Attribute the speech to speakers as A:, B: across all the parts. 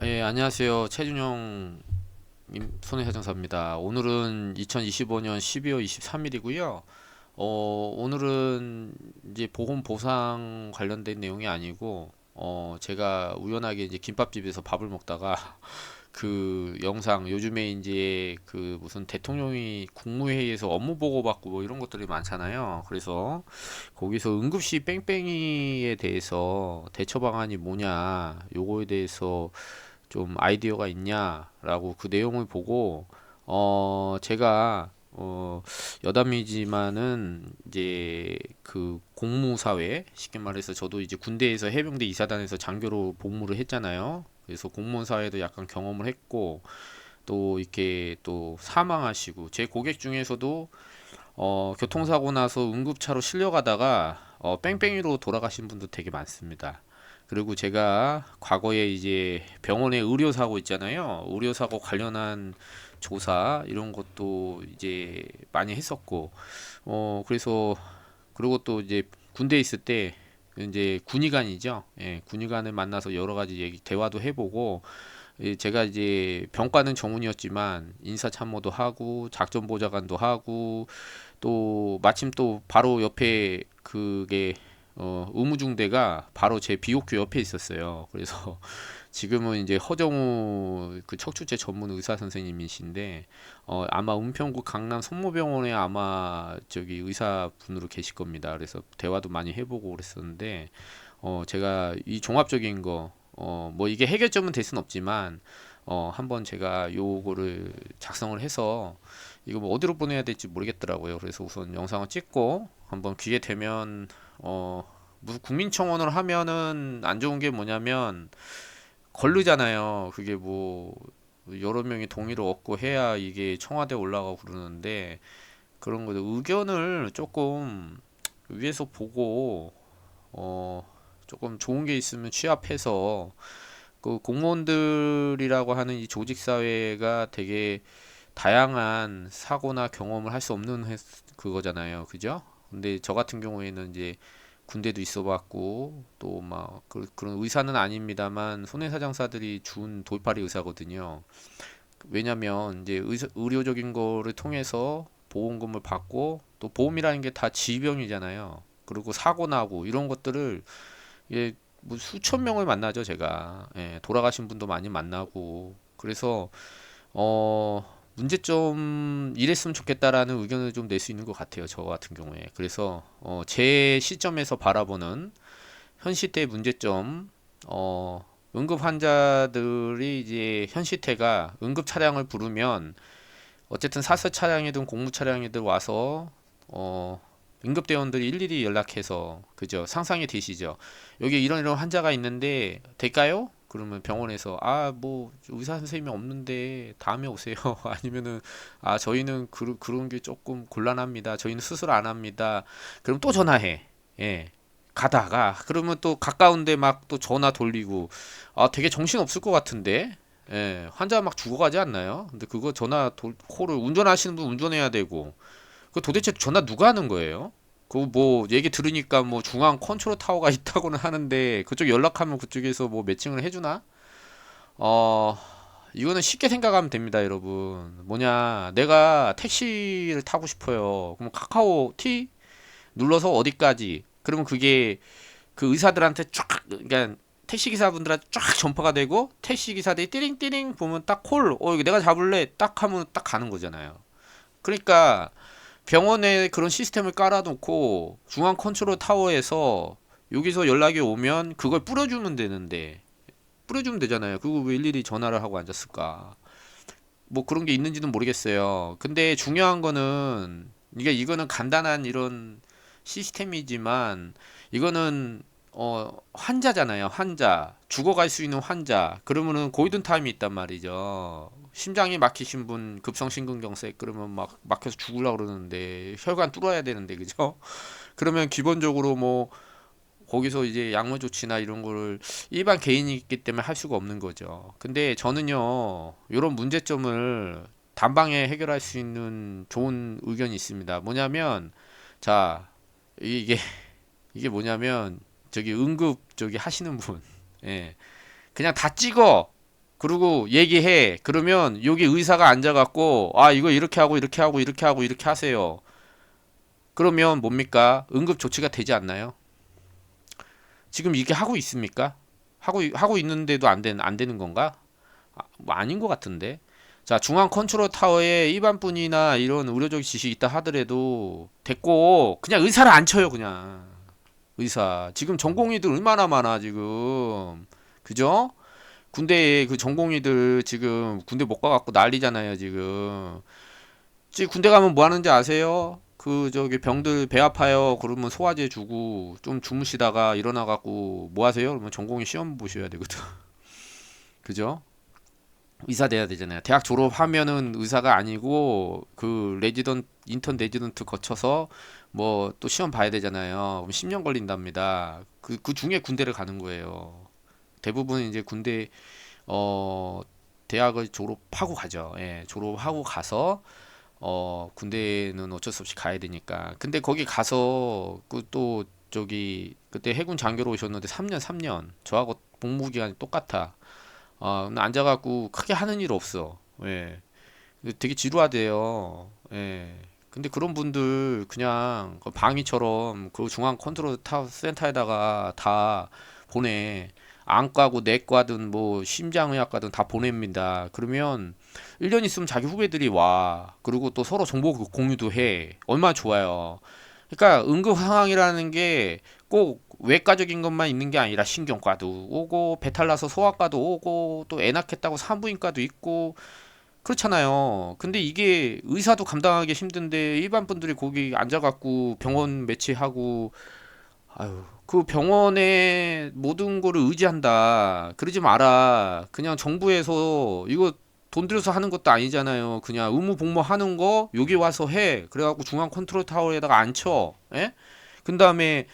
A: 예, 안녕하세요. 최준영 손해사정사입니다. 오늘은 2025년 12월 23일이고요. 오늘은 이제 보험 보상 관련된 내용이 아니고, 제가 우연하게 이제 김밥집에서 밥을 먹다가 그 영상, 요즘에 이제 그 무슨 대통령이 국무회의에서 업무 보고 받고 뭐 이런 것들이 많잖아요. 그래서 거기서 응급시 뺑뺑이에 대해서 대처 방안이 뭐냐, 요거에 대해서 좀 아이디어가 있냐라고 그 내용을 보고 제가 여담이지만은 이제 그 공무사회 쉽게 말해서 저도 이제 군대에서 해병대 이사단에서 장교로 복무를 했잖아요. 그래서 공무원 사회도 약간 경험을 했고 또 이렇게 또 사망하시고 제 고객 중에서도 교통사고 나서 응급차로 실려가다가 뺑뺑이로 돌아가신 분도 되게 많습니다. 그리고 제가 과거에 이제 병원에 의료사고 있잖아요. 의료사고 관련한 조사 이런 것도 이제 많이 했었고, 그래서 그리고 또 이제 군대에 있을 때 이제 군의관이죠. 예, 군의관을 만나서 여러 가지 얘기 대화도 해보고 제가 이제 병과는 정훈이었지만 인사참모도 하고 작전보좌관도 하고 또 마침 또 바로 옆에 그게 의무중대가 바로 제 비옥교 옆에 있었어요. 그래서 지금은 이제 허정우 그 척추체 전문 의사 선생님이신데 아마 은평구 강남 성모병원에 아마 저기 의사분으로 계실 겁니다. 그래서 대화도 많이 해보고 그랬었는데 제가 이 종합적인 거 뭐 이게 해결점은 될 순 없지만 한번 제가 요거를 작성을 해서 이거 뭐 어디로 보내야 될지 모르겠더라고요. 그래서 우선 영상을 찍고 한번 기회 되면 무슨 국민청원을 하면은 안 좋은 게 뭐냐면 걸르잖아요. 그게 뭐 여러 명이 동의를 얻고 해야 이게 청와대 올라가고 그러는데 그런 거죠. 의견을 조금 위에서 보고 어 조금 좋은 게 있으면 취합해서 그 공무원들이라고 하는 이 조직 사회가 되게 다양한 사고나 경험을 할 수 없는 그거잖아요. 그죠? 근데 저 같은 경우에는 이제 군대도 있어봤고 또 막 그런 의사는 아닙니다만 손해사장사들이 준 돌팔이 의사거든요. 왜냐면 이제 의료적인 거를 통해서 보험금을 받고 또 보험이라는 게 다 질병이잖아요. 그리고 사고 나고 이런 것들을 예, 뭐 수천 명을 만나죠, 제가. 예, 돌아가신 분도 많이 만나고. 그래서 어, 문제점 이랬으면 좋겠다라는 의견을 좀 낼 수 있는 것 같아요. 저 같은 경우에. 그래서 제 시점에서 바라보는 현 시대의 문제점, 응급 환자들이 이제 현 시태가 응급 차량을 부르면 어쨌든 사설 차량이든 공무 차량이든 와서 응급대원들이 일일이 연락해서 그죠? 상상이 되시죠? 여기 이런 환자가 있는데 될까요? 그러면 병원에서 뭐 의사 선생님이 없는데 다음에 오세요. 아니면은 저희는 그런 게 조금 곤란합니다. 저희는 수술 안 합니다. 그럼 또 전화해. 예. 가다가 그러면 또 가까운데 막 또 전화 돌리고 되게 정신 없을 것 같은데 예, 환자 막 죽어가지 않나요? 근데 그거 콜을 운전하시는 분 운전해야 되고 그 도대체 전화 누가 하는 거예요? 그 뭐 얘기 들으니까 뭐 중앙 컨트롤 타워가 있다고는 하는데 그쪽 연락하면 그쪽에서 뭐 매칭을 해주나? 어 이거는 쉽게 생각하면 됩니다, 여러분. 뭐냐, 내가 택시를 타고 싶어요. 그럼 카카오 T 눌러서 어디까지? 그러면 그게 그 의사들한테 쫙, 그러니까 택시 기사분들한테 쫙 전파가 되고 택시 기사들이 띠링띠링 보면 딱 콜, 이거 내가 잡을래 딱 하면 딱 가는 거잖아요. 그러니까 병원에 그런 시스템을 깔아놓고 중앙 컨트롤 타워에서 여기서 연락이 오면 그걸 뿌려주면 되는데 뿌려주면 되잖아요. 그거 왜 일일이 전화를 하고 앉았을까? 뭐 그런 게 있는지는 모르겠어요. 근데 중요한 거는 이거는 간단한 이런 시스템이지만 이거는 환자잖아요. 환자. 죽어갈 수 있는 환자. 그러면은 골든 타임이 있단 말이죠. 심장이 막히신 분 급성 심근경색 그러면 막 막혀서 죽으려고 그러는데 혈관 뚫어야 되는데 그죠? 그러면 기본적으로 뭐 거기서 이제 약물 조치나 이런 거를 일반 개인이 있기 때문에 할 수가 없는 거죠. 근데 저는요, 이런 문제점을 단방에 해결할 수 있는 좋은 의견이 있습니다. 뭐냐면, 자, 이게, 이게 뭐냐면, 저기 응급 저기 하시는 분, 예, 그냥 다 찍어. 그리고 얘기해. 그러면 여기 의사가 앉아갖고 아 이거 이렇게 하고 이렇게 하고 이렇게 하고 이렇게 하세요. 그러면 뭡니까? 응급 조치가 되지 않나요? 지금 이게 하고 있습니까? 하고 있는데도 안 되는 건가? 뭐 아닌 것 같은데. 자, 중앙 컨트롤 타워에 일반 분이나 이런 의료적 지식이 있다 하더라도 됐고 그냥 의사를 안 쳐요, 그냥. 의사. 지금 전공의들 얼마나 많아, 지금. 그죠? 군대에 그 전공의들 지금 군대 못 가갖고 난리잖아요, 지금. 지금 군대 가면 뭐 하는지 아세요? 그 저기 병들 배 아파요. 그러면 소화제 주고 좀 주무시다가 일어나 갖고 뭐 하세요? 그러면 전공의 시험 보셔야 되거든. 그죠? 의사 돼야 되잖아요. 대학 졸업하면은 의사가 아니고 그 레지던 인턴 레지던트 거쳐서 뭐 또 시험 봐야 되잖아요. 그럼 10년 걸린답니다. 그 중에 군대를 가는 거예요. 대부분 이제 군대 어 대학을 졸업하고 가죠. 예, 졸업하고 가서 군대는 어쩔 수 없이 가야 되니까. 근데 거기 가서 그 또 저기 그때 해군 장교로 오셨는데 3년 저하고 복무 기간이 똑같아. 근데 앉아갖고 크게 하는 일 없어. 예. 근데 되게 지루하대요. 예. 근데 그런 분들 그냥 그 방위처럼 그 중앙 컨트롤 센터에다가 다 보내. 안과고 내과든 뭐 심장의학과든 다 보냅니다. 그러면 1년 있으면 자기 후배들이 와. 그리고 또 서로 정보 공유도 해. 얼마나 좋아요. 그러니까 응급 상황이라는 게 꼭 외과적인 것만 있는 게 아니라 신경과도 오고 배탈 나서 소아과도 오고 또 애 낳겠다고 산부인과도 있고 그렇잖아요. 근데 이게 의사도 감당하기 힘든데 일반 분들이 거기 앉아갖고 병원 매치하고 아유 그 병원에 모든 거를 의지한다. 그러지 마라. 그냥 정부에서 이거 돈 들여서 하는 것도 아니잖아요. 그냥 의무 복무 하는 거 여기 와서 해. 그래갖고 중앙 컨트롤 타워에다가 앉혀. 예? 그 다음에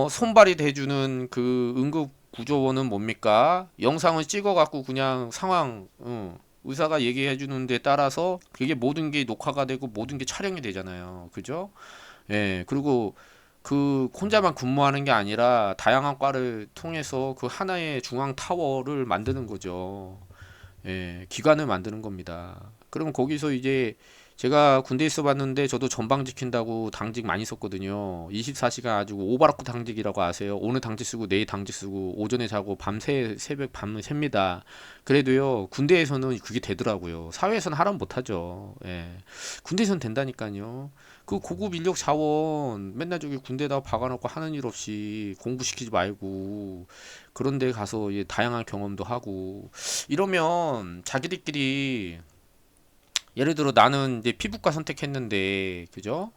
A: 손발이 돼주는 그 응급 구조원은 뭡니까? 영상을 찍어갖고 그냥 상황 의사가 얘기해 주는 데 따라서 그게 모든 게 녹화가 되고 모든 게 촬영이 되잖아요. 그죠? 예, 그리고 그 혼자만 근무하는 게 아니라 다양한 과를 통해서 그 하나의 중앙 타워를 만드는 거죠. 예, 기관을 만드는 겁니다. 그럼 거기서 이제 제가 군대 있어 봤는데 저도 전방 지킨다고 당직 많이 썼거든요. 24시간 아주 오바로크 당직이라고 아세요? 오늘 당직 쓰고 내일 당직 쓰고 오전에 자고 밤새 새벽 밤을 셉니다. 그래도요 군대에서는 그게 되더라고요. 사회에서는 하라면 못하죠. 예. 군대에서는 된다니까요. 그 고급 인력 자원 맨날 저기 군대에다 박아놓고 하는 일 없이 공부시키지 말고 그런 데 가서 예, 다양한 경험도 하고 이러면 자기들끼리 예를 들어 나는 이제 피부과 선택했는데 그죠?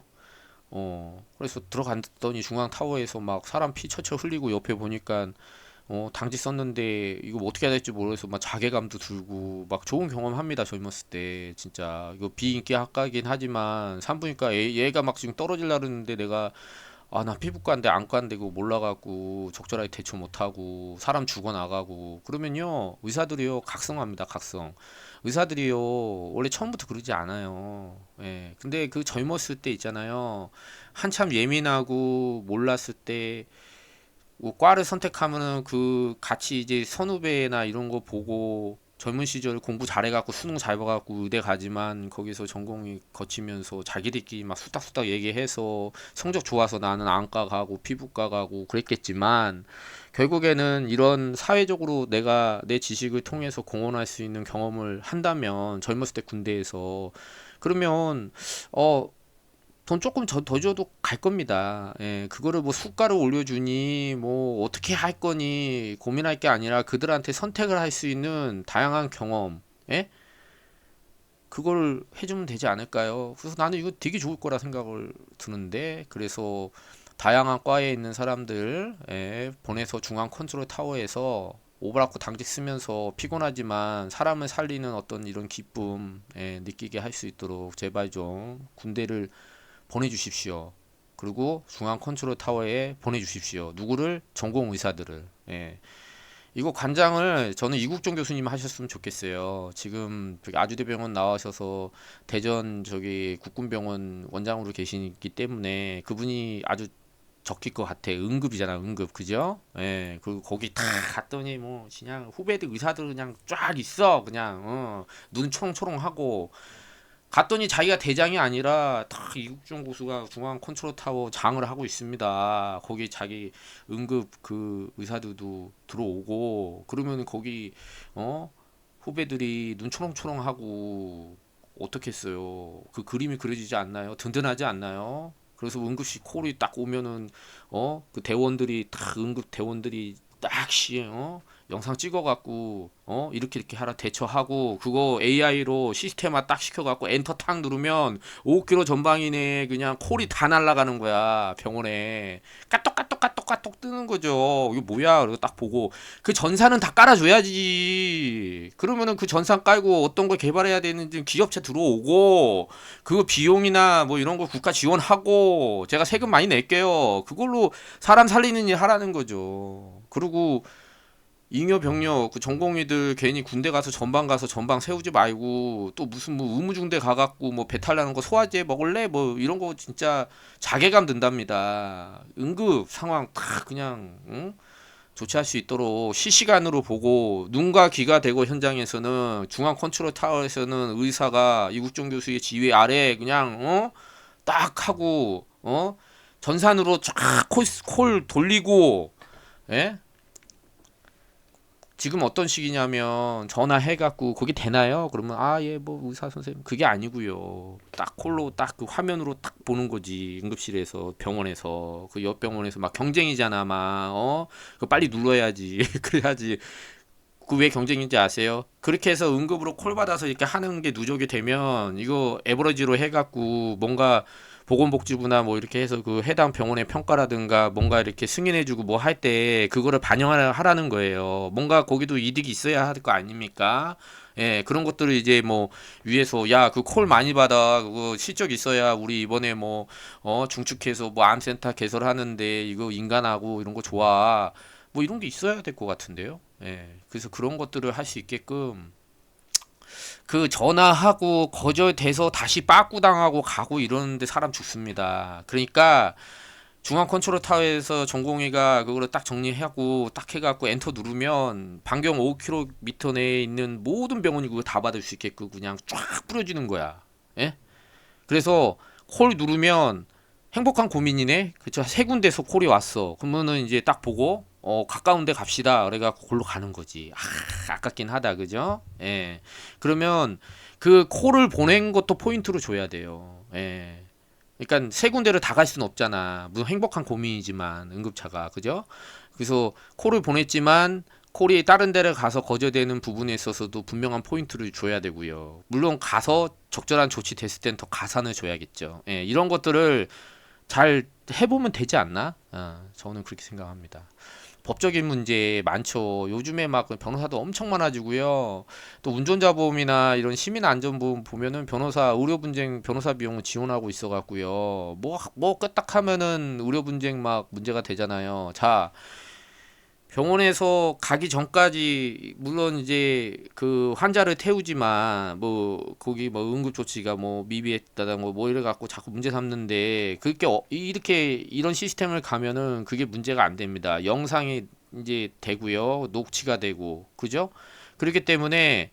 A: 그래서 들어갔더니 중앙 타워에서 막 사람 피 철철 흘리고 옆에 보니까 당직 썼는데 이거 뭐 어떻게 해야 될지 모르겠어 막 자괴감도 들고 막 좋은 경험합니다 젊었을 때 진짜 이거 비인기 학과긴 하지만 산부인과 얘가 막 지금 떨어질라 그러는데 내가 아, 나 피부과인데 안과인데 그거 몰라갖고 적절하게 대처 못하고 사람 죽어나가고 그러면요 의사들이요 각성합니다 각성 의사들이요 원래 처음부터 그러지 않아요 예 근데 그 젊었을 때 있잖아요 한참 예민하고 몰랐을 때 뭐 과를 선택하면은 그 같이 이제 선후배나 이런 거 보고 젊은 시절 공부 잘해갖고 수능 잘 봐갖고 의대 가지만 거기서 전공이 거치면서 자기들끼리 막 수닥수닥 얘기해서 성적 좋아서 나는 안과 가고 피부과 가고 그랬겠지만 결국에는 이런 사회적으로 내가 내 지식을 통해서 공헌할 수 있는 경험을 한다면 젊었을 때 군대에서 그러면 어 돈 조금 더 줘도 갈 겁니다. 예, 그거를 뭐 수가를 올려주니 뭐 어떻게 할 거니 고민할 게 아니라 그들한테 선택을 할 수 있는 다양한 경험, 예? 그걸 해주면 되지 않을까요? 그래서 나는 이거 되게 좋을 거라 생각을 드는데 그래서 다양한 과에 있는 사람들 보내서 중앙 컨트롤 타워에서 오버라고 당직 쓰면서 피곤하지만 사람을 살리는 어떤 이런 기쁨 느끼게 할 수 있도록 제발 좀 군대를 보내주십시오. 그리고 중앙 컨트롤 타워에 보내주십시오. 누구를? 전공 의사들을. 예. 이거 관장을 저는 이국종 교수님 하셨으면 좋겠어요. 지금 저기 아주대병원 나와셔서 대전 저기 국군병원 원장으로 계시기 때문에 그분이 아주 적힐 것 같아. 응급이잖아, 응급. 그죠? 예, 그리고 거기 다 갔더니 뭐 그냥 후배들 의사들 그냥 쫙 있어. 그냥 눈 초롱초롱하고 갔더니 자기가 대장이 아니라 다 이국종 고수가 중앙 컨트롤 타워 장을 하고 있습니다. 거기 자기 응급 그 의사들도 들어오고 그러면 거기 어 후배들이 눈 초롱초롱하고 어떻겠어요? 그 그림이 그려지지 않나요? 든든하지 않나요? 그래서 응급실 콜이 딱 오면은 그 대원들이 딱 응급 대원들이 딱시 영상 찍어갖고 이렇게 하라 대처하고 그거 AI로 시스템화 딱 시켜갖고 엔터 탁 누르면 5km 전방이네 그냥 콜이 다 날아가는 거야 병원에 까똑까똑까똑까똑 뜨는 거죠. 이거 뭐야? 그리고 딱 보고 그 전사는 다 깔아줘야지. 그러면은 그 전산 깔고 어떤 걸 개발해야 되는지 기업체 들어오고 그 비용이나 뭐 이런 거 국가 지원하고 제가 세금 많이 낼게요. 그걸로 사람 살리는 일 하라는 거죠. 그리고 잉여 병력 그 전공의들 괜히 군대 가서 전방 가서 전방 세우지 말고 또 무슨 뭐 의무중대 가갖고 뭐 배탈 나는 거 소화제 먹을래 뭐 이런 거 진짜 자괴감 든답니다. 응급 상황 딱 그냥 조치할 수 있도록 실시간으로 보고 눈과 귀가 되고 현장에서는 중앙 컨트롤 타워에서는 의사가 이국종 교수의 지휘 아래 그냥 딱 하고 전산으로 쫙 콜 돌리고 예? 지금 어떤 식이냐면 전화해갖고 거기 되나요? 그러면 아 예 뭐 의사 선생님 그게 아니고요. 딱 콜로 딱 그 화면으로 딱 보는 거지 응급실에서 병원에서 그 옆 병원에서 막 경쟁이잖아 막 그 빨리 눌러야지 그래야지 그 왜 경쟁인지 아세요? 그렇게 해서 응급으로 콜 받아서 이렇게 하는 게 누적이 되면 이거 에버러지로 해갖고 뭔가 보건복지부나 뭐 이렇게 해서 그 해당 병원의 평가라든가 뭔가 이렇게 승인해주고 뭐 할 때 그거를 반영하라는 거예요. 뭔가 거기도 이득이 있어야 할 거 아닙니까? 예, 그런 것들을 이제 뭐 위에서 야, 그 콜 많이 받아. 그거 실적 있어야 우리 이번에 뭐 중축해서 뭐 암센터 개설하는데 이거 인간하고 이런 거 좋아. 뭐 이런 게 있어야 될 것 같은데요. 예, 그래서 그런 것들을 할 수 있게끔 그 전화하고 거절돼서 다시 빠꾸당하고 가고 이러는데 사람 죽습니다. 그러니까 중앙 컨트롤 타워에서 전공의가 그거를 딱 정리하고 딱 해갖고 엔터 누르면 반경 5km 내에 있는 모든 병원이 그거 다 받을 수 있게끔 그냥 쫙 뿌려지는 거야. 예? 그래서 콜 누르면 행복한 고민이네. 그쵸? 세 군데서 콜이 왔어. 그러면은 이제 딱 보고 가까운 데 갑시다. 그래갖고 골로 가는 거지. 아깝긴 하다. 그죠? 예. 그러면 그 콜을 보낸 것도 포인트로 줘야 돼요. 예. 그러니까 세 군데를 다 갈 수는 없잖아. 무슨 행복한 고민이지만 응급차가. 그죠? 그래서 콜을 보냈지만 콜이 다른 데를 가서 거절되는 부분에 있어서도 분명한 포인트를 줘야 되고요. 물론 가서 적절한 조치 됐을 땐 더 가산을 줘야겠죠. 예, 이런 것들을 잘 해보면 되지 않나? 저는 그렇게 생각합니다. 법적인 문제 많죠. 요즘에 막 변호사도 엄청 많아지고요. 또 운전자 보험이나 이런 시민 안전보험 보면은 변호사 의료 분쟁 변호사 비용을 지원하고 있어 갖고요. 뭐 끄떡하면은 의료 분쟁 막 문제가 되잖아요. 자, 병원에서 가기 전까지 물론 이제 그 환자를 태우지만 뭐 거기 뭐 응급 조치가 뭐 미비했다던가 뭐 이래 갖고 자꾸 문제 삼는데 그게 이렇게 이런 시스템을 가면은 그게 문제가 안 됩니다. 영상이 이제 되고요. 녹취가 되고 그죠? 그렇기 때문에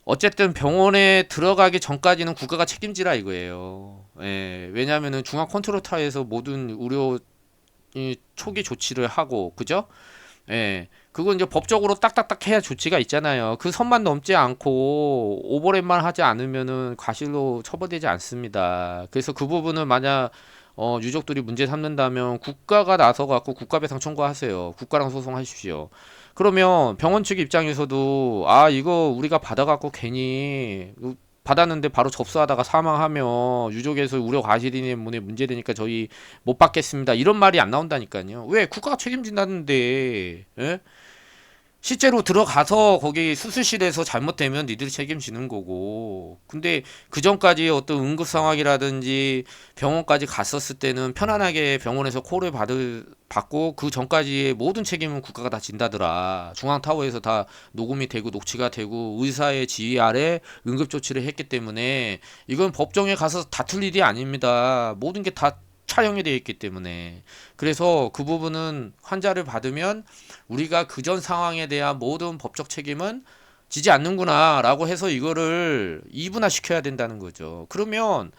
A: 어쨌든 병원에 들어가기 전까지는 국가가 책임지라 이거예요. 예, 왜냐하면은 중앙 컨트롤 타워에서 모든 의료 이 초기 조치를 하고 그죠? 예. 그거 이제 법적으로 딱딱딱 해야 조치가 있잖아요. 그 선만 넘지 않고 오버랩만 하지 않으면은 과실로 처벌되지 않습니다. 그래서 그 부분을 만약 유족들이 문제 삼는다면 국가가 나서 갖고 국가배상 청구하세요. 국가랑 소송하십시오. 그러면 병원 측 입장에서도 아 이거 우리가 받아갖고 괜히 받았는데 바로 접수하다가 사망하면 유족에서 우려 과실이 때문에 문제되니까 저희 못 받겠습니다. 이런 말이 안 나온다니까요. 왜 국가가 책임진다는데 예? 실제로 들어가서 거기 수술실에서 잘못되면 니들이 책임지는 거고. 근데 그 전까지 어떤 응급 상황이라든지 병원까지 갔었을 때는 편안하게 병원에서 콜을 받고 그 전까지의 모든 책임은 국가가 다 진다더라. 중앙타워에서 다 녹음이 되고 녹취가 되고 의사의 지휘 아래 응급 조치를 했기 때문에 이건 법정에 가서 다툴 일이 아닙니다. 모든 게 다 촬영이 되어 있기 때문에. 그래서 그 부분은 환자를 받으면 우리가 그전 상황에 대한 모든 법적 책임은 지지 않는구나 라고 해서 이거를 이분화 시켜야 된다는 거죠. 그러면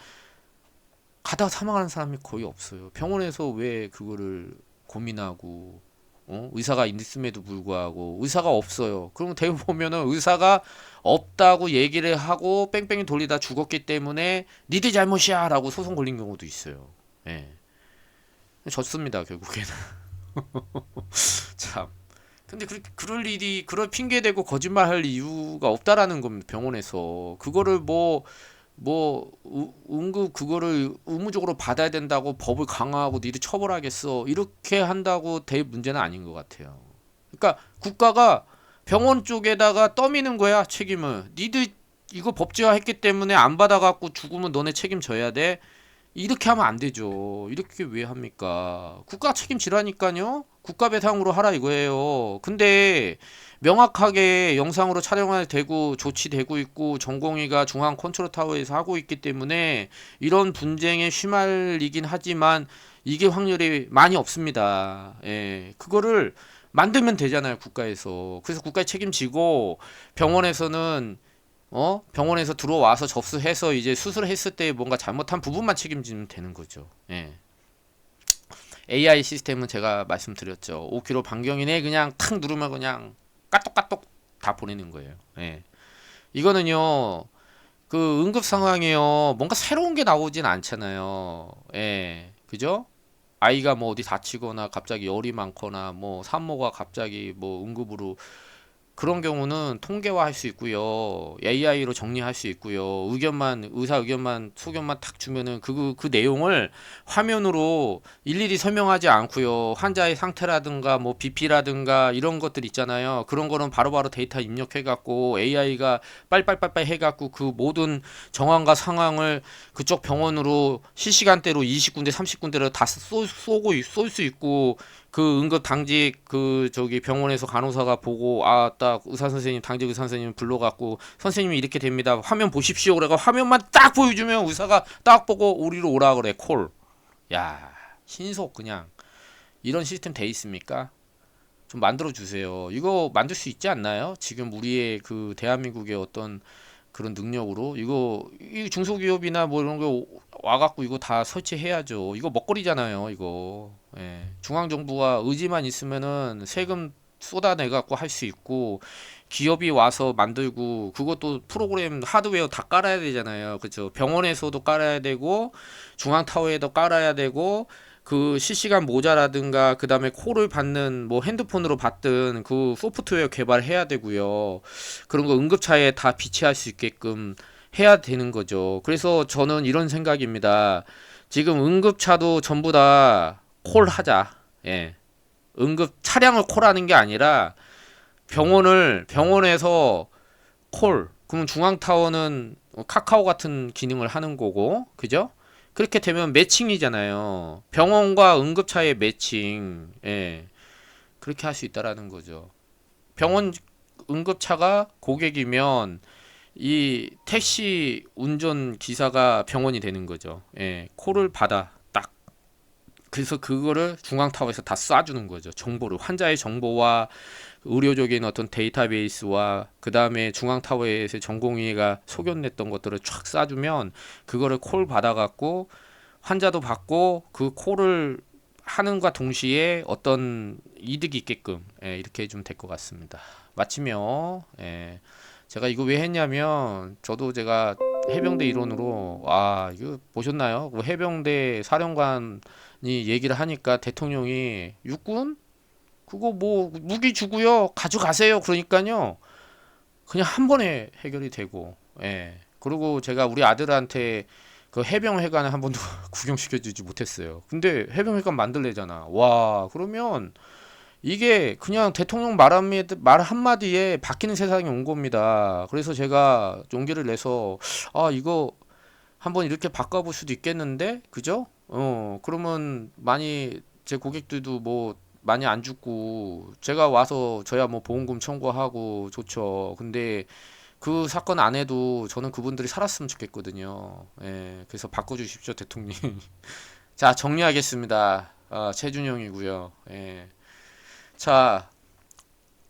A: 가다가 사망하는 사람이 거의 없어요. 병원에서 왜 그거를 고민하고, 의사가 있음에도 불구하고 의사가 없어요. 그러면 대부분 보면은 의사가 없다고 얘기를 하고 뺑뺑이 돌리다 죽었기 때문에 니들 잘못이야 라고 소송 걸린 경우도 있어요. 예. 졌습니다, 결국에는. 참. 근데 그럴 일이, 그럴 핑계 대고 거짓말 할 이유가 없다라는 겁니다, 병원에서. 그거를 응급 그거를 의무적으로 받아야 된다고 법을 강화하고 니들 처벌하겠어. 이렇게 한다고 될 문제는 아닌 것 같아요. 그러니까 국가가 병원 쪽에다가 떠미는 거야, 책임을. 니들 이거 법제화했기 때문에 안 받아갖고 죽으면 너네 책임져야 돼. 이렇게 하면 안 되죠. 이렇게 왜 합니까? 국가 책임지라니까요. 국가 배상으로 하라 이거예요. 근데 명확하게 영상으로 촬영할 되고 조치되고 있고 전공의가 중앙 컨트롤 타워에서 하고 있기 때문에 이런 분쟁에 휘말리긴 하지만 이게 확률이 많이 없습니다. 예. 그거를 만들면 되잖아요, 국가에서. 그래서 국가에 책임지고 병원에서는 병원에서 들어와서 접수해서 이제 수술했을 때 뭔가 잘못한 부분만 책임지면 되는 거죠. 예. AI 시스템은 제가 말씀드렸죠. 5km 반경 이내에 그냥 탁 누르면 그냥 까똑까똑 다 보내는 거예요. 예. 이거는요, 그 응급 상황이요, 뭔가 새로운 게 나오진 않잖아요. 예. 그죠? 아이가 뭐 어디 다치거나 갑자기 열이 많거나 뭐 산모가 갑자기 뭐 응급으로 그런 경우는 통계화할 수 있고요. AI로 정리할 수 있고요. 의사 의견만, 소견만 탁 주면은 그 내용을 화면으로 일일이 설명하지 않고요. 환자의 상태라든가 뭐 BP라든가 이런 것들 있잖아요. 그런 거는 바로바로 데이터 입력해갖고 AI가 빨빨빨빨 해갖고 그 모든 정황과 상황을 그쪽 병원으로 실시간대로 20군데, 30군데를 다 쏠 수 있고 그 응급 당직 그 저기 병원에서 간호사가 보고 딱 의사 선생님 당직 의사 선생님 불러갖고 선생님이 이렇게 됩니다. 화면 보십시오. 그래가 화면만 딱 보여주면 의사가 딱 보고 우리로 오라 그래. 콜. 야, 신속 그냥 이런 시스템 돼 있습니까? 좀 만들어 주세요. 이거 만들 수 있지 않나요? 지금 우리의 그 대한민국의 어떤 그런 능력으로 이 중소기업이나 뭐 이런 거 와갖고 이거 다 설치해야죠. 이거 먹거리잖아요, 이거. 예. 중앙정부가 의지만 있으면은 세금 쏟아내갖고 할 수 있고 기업이 와서 만들고 그것도 프로그램 하드웨어 다 깔아야 되잖아요. 그죠? 병원에서도 깔아야 되고 중앙타워에도 깔아야 되고 그 실시간 모자라든가 그 다음에 콜을 받는 뭐 핸드폰으로 받든 그 소프트웨어 개발해야 되고요. 그런 거 응급차에 다 비치할 수 있게끔 해야 되는 거죠. 그래서 저는 이런 생각입니다. 지금 응급차도 전부 다 콜하자. 예. 응급 차량을 콜하는 게 아니라 병원에서 콜. 그러면 중앙타워는 카카오 같은 기능을 하는 거고, 그죠? 그렇게 되면 매칭이잖아요. 병원과 응급차의 매칭. 예. 그렇게 할 수 있다라는 거죠. 병원 응급차가 고객이면 이 택시 운전 기사가 병원이 되는 거죠. 예. 콜을 받아 딱. 그래서 그거를 중앙타워에서 다 쏴주는 거죠. 정보를 환자의 정보와 의료적인 어떤 데이터베이스와 그 다음에 중앙타워에서 전공의가 소견냈던 것들을 쫙 쏴주면 그거를 콜 받아갖고 환자도 받고 그 콜을 하는과 동시에 어떤 이득이 있게끔 이렇게 해주면 될 것 같습니다. 마치며 제가 이거 왜 했냐면 저도 제가 해병대 일원으로 이거 보셨나요? 그 해병대 사령관이 얘기를 하니까 대통령이 육군 그거 뭐 무기 주고요 가져가세요 그러니까요 그냥 한 번에 해결이 되고 그리고 제가 우리 아들한테 그 해병회관을 한 번도 구경시켜주지 못했어요. 근데 해병회관 만들래잖아. 와 그러면 이게 그냥 대통령 말 한마디에 바뀌는 세상이 온 겁니다. 그래서 제가 용기를 내서 이거 한번 이렇게 바꿔볼 수도 있겠는데 그죠? 그러면 많이 제 고객들도 뭐 많이 안 죽고 제가 와서 저야 뭐 보험금 청구하고 좋죠. 근데 그 사건 안 해도 저는 그분들이 살았으면 좋겠거든요. 그래서 바꿔주십시오, 대통령. 자, 정리하겠습니다. 최준영이고요. 예. 자,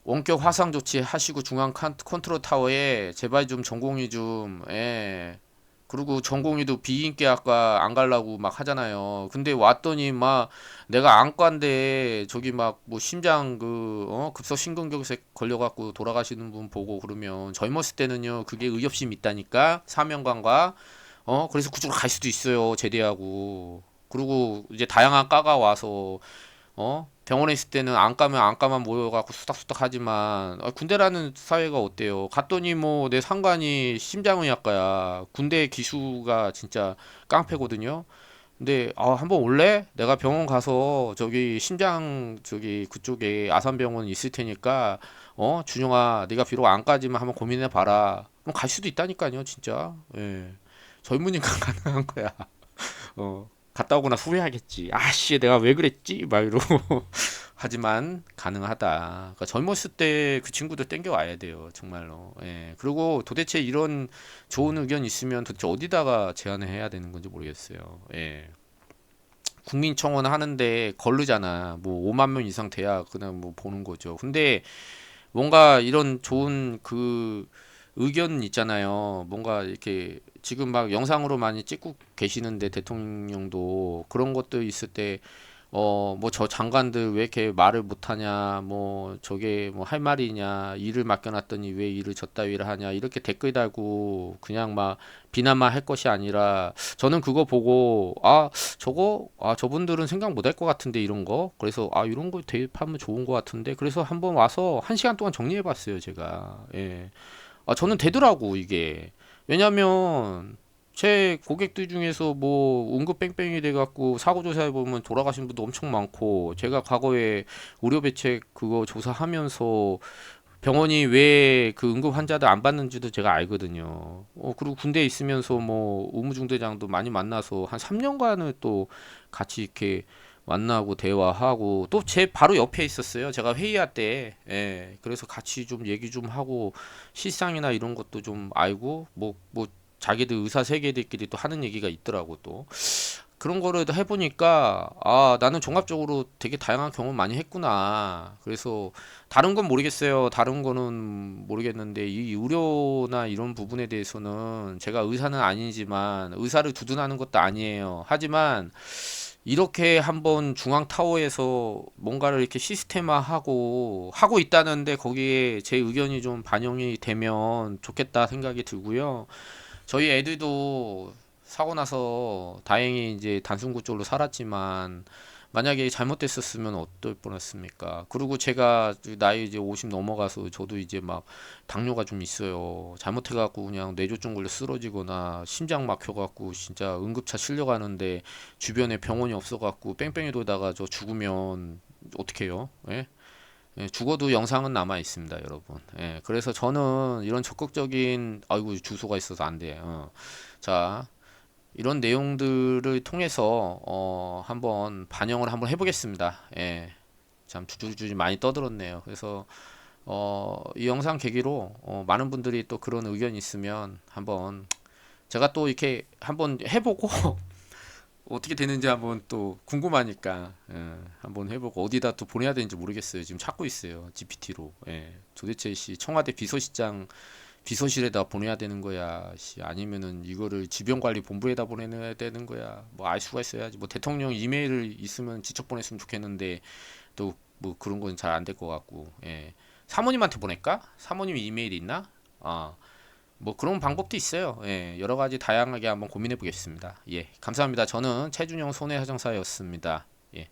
A: 원격 화상 조치 하시고 중앙 컨트롤 타워에 제발 좀 전공의 좀, 예. 그리고 전공의도 비인기학과 안 가려고 막 하잖아요. 근데 왔더니 막 내가 안과인데 저기 막 뭐 심장 급성 심근경색 걸려갖고 돌아가시는 분 보고 그러면 젊었을 때는요 그게 의협심 있다니까 사명감과 그래서 그쪽으로 갈 수도 있어요 제대하고. 그리고 이제 다양한 과가 와서 병원에 있을 때는 안과만 모여갖고 수닥수닥 하지만 군대라는 사회가 어때요? 갔더니 뭐 내 상관이 심장의학과야. 군대 기수가 진짜 깡패거든요. 근데 한번 올래? 내가 병원 가서 저기 심장 저기 그쪽에 아산병원 있을 테니까 준영아 네가 비록 안까지만 한번 고민해 봐라. 그럼 갈 수도 있다니까요, 진짜. 예. 젊으니까 가능한 거야. 갔다 오고 나 후회하겠지. 아씨, 내가 왜 그랬지? 막 이러고. 하지만 가능하다. 그러니까 젊었을 때 그 친구들 땡겨 와야 돼요. 정말로. 예. 그리고 도대체 이런 좋은 의견 있으면 도대체 어디다가 제안을 해야 되는 건지 모르겠어요. 예. 국민청원 하는데 거르잖아. 뭐 5만 명 이상 돼야 그냥 뭐 보는 거죠. 근데 뭔가 이런 좋은 그 의견 있잖아요. 뭔가 이렇게 지금 막 영상으로 많이 찍고 계시는데 대통령도 그런 것도 있을 때 뭐 저 장관들 왜 이렇게 말을 못하냐, 뭐 저게 뭐 할 말이냐, 일을 맡겨놨더니 왜 일을 저따위를 하냐, 이렇게 댓글 달고 그냥 막 비난만 할 것이 아니라 저는 그거 보고 저분들은 생각 못 할 것 같은데 이런 거. 그래서 이런 거 대입하면 좋은 것 같은데 그래서 한번 와서 1시간 동안 정리해 봤어요, 제가. 예. 저는 되더라고, 이게. 왜냐면, 제 고객들 중에서 뭐, 응급 뺑뺑이 돼갖고 사고조사해 보면 돌아가신 분도 엄청 많고, 제가 과거에 의료배책 그거 조사하면서 병원이 왜 그 응급 환자들 안 받는지도 제가 알거든요. 그리고 군대에 있으면서 뭐, 의무중대장도 많이 만나서 한 3년간을 또 같이 이렇게 만나고 대화하고 또 제 바로 옆에 있었어요. 제가 회의할 때, 예, 그래서 같이 좀 얘기 좀 하고 실상이나 이런 것도 좀 알고 뭐 자기들 의사 세계들끼리 또 하는 얘기가 있더라고 또 그런 거를 해보니까 나는 종합적으로 되게 다양한 경험 많이 했구나. 그래서 다른 건 모르겠어요. 다른 거는 모르겠는데 이 의료나 이런 부분에 대해서는 제가 의사는 아니지만 의사를 두둔하는 것도 아니에요. 하지만 이렇게 한번 중앙타워에서 뭔가를 이렇게 시스템화하고 있다는데 거기에 제 의견이 좀 반영이 되면 좋겠다 생각이 들고요. 저희 애들도 사고 나서 다행히 이제 단순구 쪽으로 살았지만 만약에 잘못됐었으면 어떨 뻔했습니까? 그리고 제가 나이 이제 50 넘어가서 저도 이제 막 당뇨가 좀 있어요. 잘못해갖고 그냥 뇌졸중 걸려 쓰러지거나 심장 막혀갖고 진짜 응급차 실려가는데 주변에 병원이 없어갖고 뺑뺑이 돌다가 저 죽으면 어떡해요? 예? 예, 죽어도 영상은 남아 있습니다, 여러분. 예, 그래서 저는 이런 적극적인 아이고 주소가 있어서 안 돼. 자, 이런 내용들을 통해서 한번 반영을 한번 해보겠습니다. 예, 참 주주주주 많이 떠들었네요. 그래서 이 영상 계기로 많은 분들이 또 그런 의견이 있으면 한번 제가 또 이렇게 한번 해보고 어떻게 되는지 한번 또 궁금하니까 한번 해보고 어디다 또 보내야 되는지 모르겠어요. 지금 찾고 있어요. GPT로. 예. 도대체 청와대 비서실에다 보내야 되는 거야. 아니면은 이거를 질병관리본부에다 보내야 되는 거야. 뭐 알 수가 있어야지. 뭐 대통령 이메일을 있으면 직접 보냈으면 좋겠는데 또 뭐 그런 건 잘 안 될 것 같고. 예. 사모님한테 보낼까? 사모님 이메일 있나? 뭐 그런 방법도 있어요. 예, 여러 가지 다양하게 한번 고민해 보겠습니다. 예, 감사합니다. 저는 최준영 손해하정사였습니다. 예.